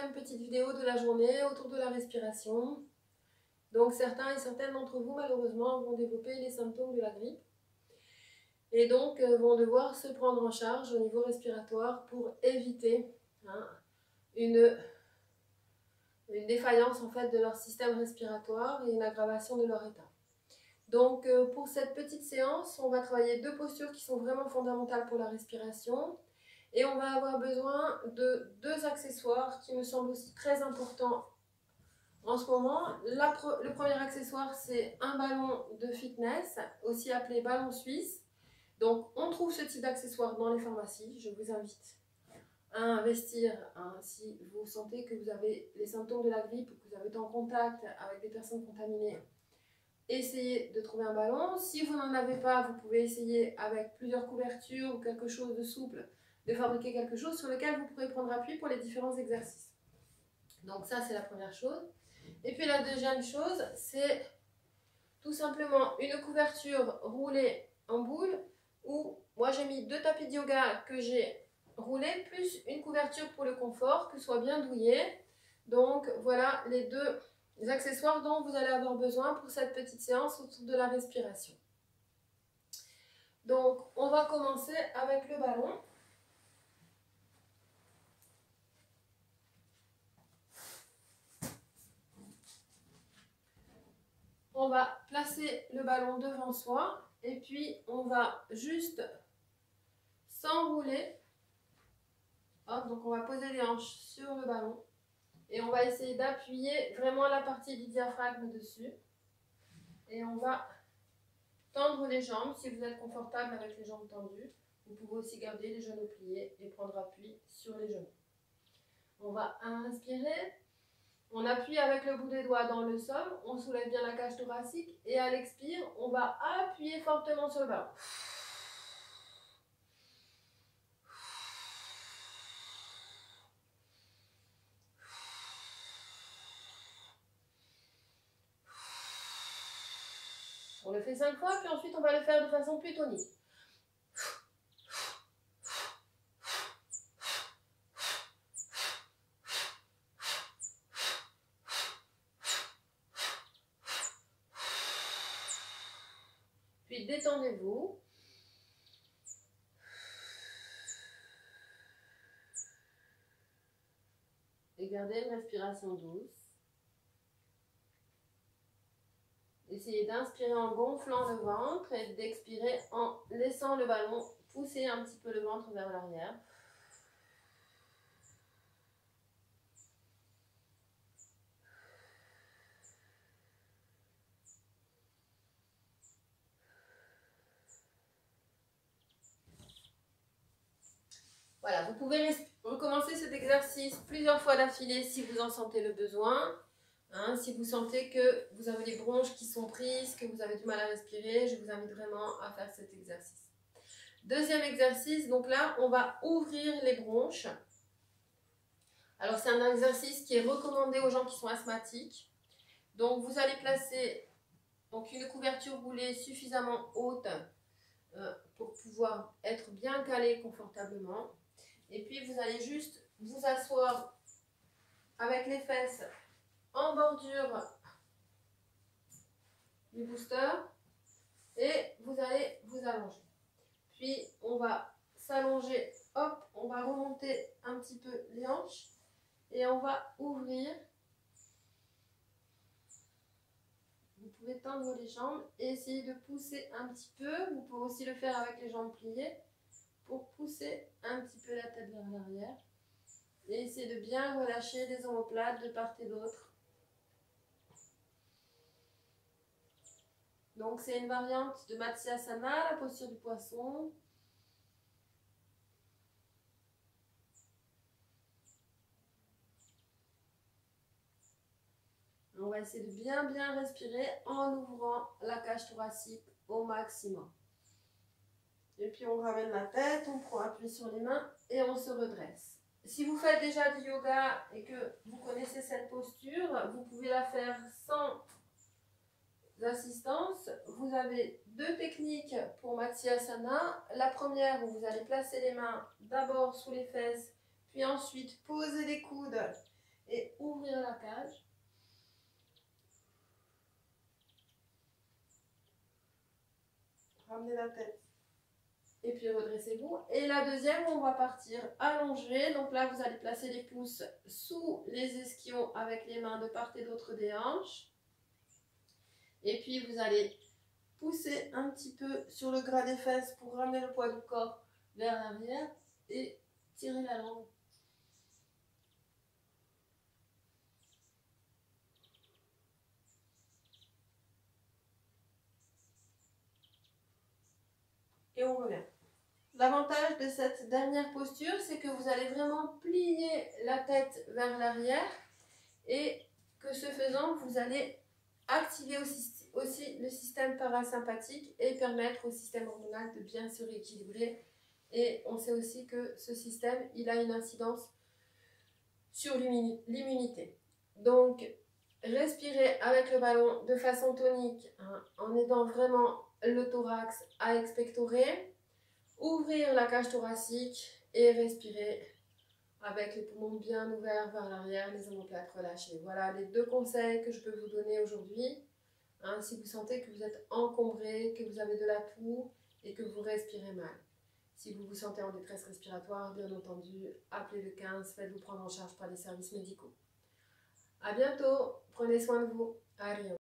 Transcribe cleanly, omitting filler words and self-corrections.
deuxième petite vidéo de la journée autour de la respiration. Donc certains et certaines d'entre vous malheureusement vont développer les symptômes de la grippe et donc vont devoir se prendre en charge au niveau respiratoire pour éviter une défaillance en fait de leur système respiratoire et une aggravation de leur état. Donc pour cette petite séance, on va travailler deux postures qui sont vraiment fondamentales pour la respiration. Et on va avoir besoin de deux accessoires qui me semblent aussi très importants en ce moment. Le premier accessoire, c'est un ballon de fitness, aussi appelé ballon suisse. Donc on trouve ce type d'accessoire dans les pharmacies. Je vous invite à investir si vous sentez que vous avez les symptômes de la grippe, que vous avez été en contact avec des personnes contaminées. Essayez de trouver un ballon. Si vous n'en avez pas, vous pouvez essayer avec plusieurs couvertures ou quelque chose de souple de fabriquer quelque chose sur lequel vous pourrez prendre appui pour les différents exercices. Donc ça, c'est la première chose. Et puis la deuxième chose, c'est tout simplement une couverture roulée en boule où moi j'ai mis deux tapis de yoga que j'ai roulés plus une couverture pour le confort, que ce soit bien douillé. Donc voilà les deux accessoires dont vous allez avoir besoin pour cette petite séance autour de la respiration. Donc on va commencer avec le ballon. On va placer le ballon devant soi et puis on va juste s'enrouler. Donc on va poser les hanches sur le ballon et on va essayer d'appuyer vraiment la partie du diaphragme dessus. Et on va tendre les jambes si vous êtes confortable avec les jambes tendues. Vous pouvez aussi garder les genoux pliés et prendre appui sur les genoux. On va inspirer. On appuie avec le bout des doigts dans le sol, on soulève bien la cage thoracique et à l'expire, on va appuyer fortement sur le ballon. On le fait 5 fois, puis ensuite on va le faire de façon plus tonique. Puis détendez-vous. Et gardez une respiration douce. Essayez d'inspirer en gonflant le ventre et d'expirer en laissant le ballon pousser un petit peu le ventre vers l'arrière. Voilà, vous pouvez recommencer cet exercice plusieurs fois d'affilée si vous en sentez le besoin. Si vous sentez que vous avez les bronches qui sont prises, que vous avez du mal à respirer, je vous invite vraiment à faire cet exercice. Deuxième exercice, donc là, on va ouvrir les bronches. Alors, c'est un exercice qui est recommandé aux gens qui sont asthmatiques. Donc, vous allez placer une couverture roulée suffisamment haute pour pouvoir être bien calé confortablement. Et puis, vous allez juste vous asseoir avec les fesses en bordure du booster et vous allez vous allonger. Puis, on va s'allonger, hop, on va remonter un petit peu les hanches et on va ouvrir. Vous pouvez tendre les jambes et essayer de pousser un petit peu. Vous pouvez aussi le faire avec les jambes pliées pour pousser un petit peu la tête vers l'arrière. Et essayez de bien relâcher les omoplates de part et d'autre. Donc c'est une variante de Matsyasana, la posture du poisson. On va essayer de bien respirer en ouvrant la cage thoracique au maximum. Et puis on ramène la tête, on prend appui sur les mains et on se redresse. Si vous faites déjà du yoga et que vous connaissez cette posture, vous pouvez la faire sans assistance. Vous avez deux techniques pour Matsyasana. La première où vous allez placer les mains d'abord sous les fesses, puis ensuite poser les coudes et ouvrir la cage. Ramenez la tête. Et puis redressez-vous. Et la deuxième, on va partir allongé. Donc là, vous allez placer les pouces sous les ischions avec les mains de part et d'autre des hanches. Et puis vous allez pousser un petit peu sur le gras des fesses pour ramener le poids du corps vers l'arrière et tirer la langue. Et on revient. L'avantage de cette dernière posture, c'est que vous allez vraiment plier la tête vers l'arrière et que ce faisant, vous allez activer aussi le système parasympathique et permettre au système hormonal de bien se rééquilibrer. Et on sait aussi que ce système, il a une incidence sur l'immunité. Donc, respirez avec le ballon de façon tonique, hein, en aidant vraiment le thorax à expectorer. Ouvrir la cage thoracique et respirer avec les poumons bien ouverts vers l'arrière, les omoplates relâchées. Voilà les deux conseils que je peux vous donner aujourd'hui. Hein, si vous sentez que vous êtes encombré, que vous avez de la toux et que vous respirez mal. Si vous vous sentez en détresse respiratoire, bien entendu, appelez le 15, faites-vous prendre en charge par les services médicaux. À bientôt, prenez soin de vous. Allez.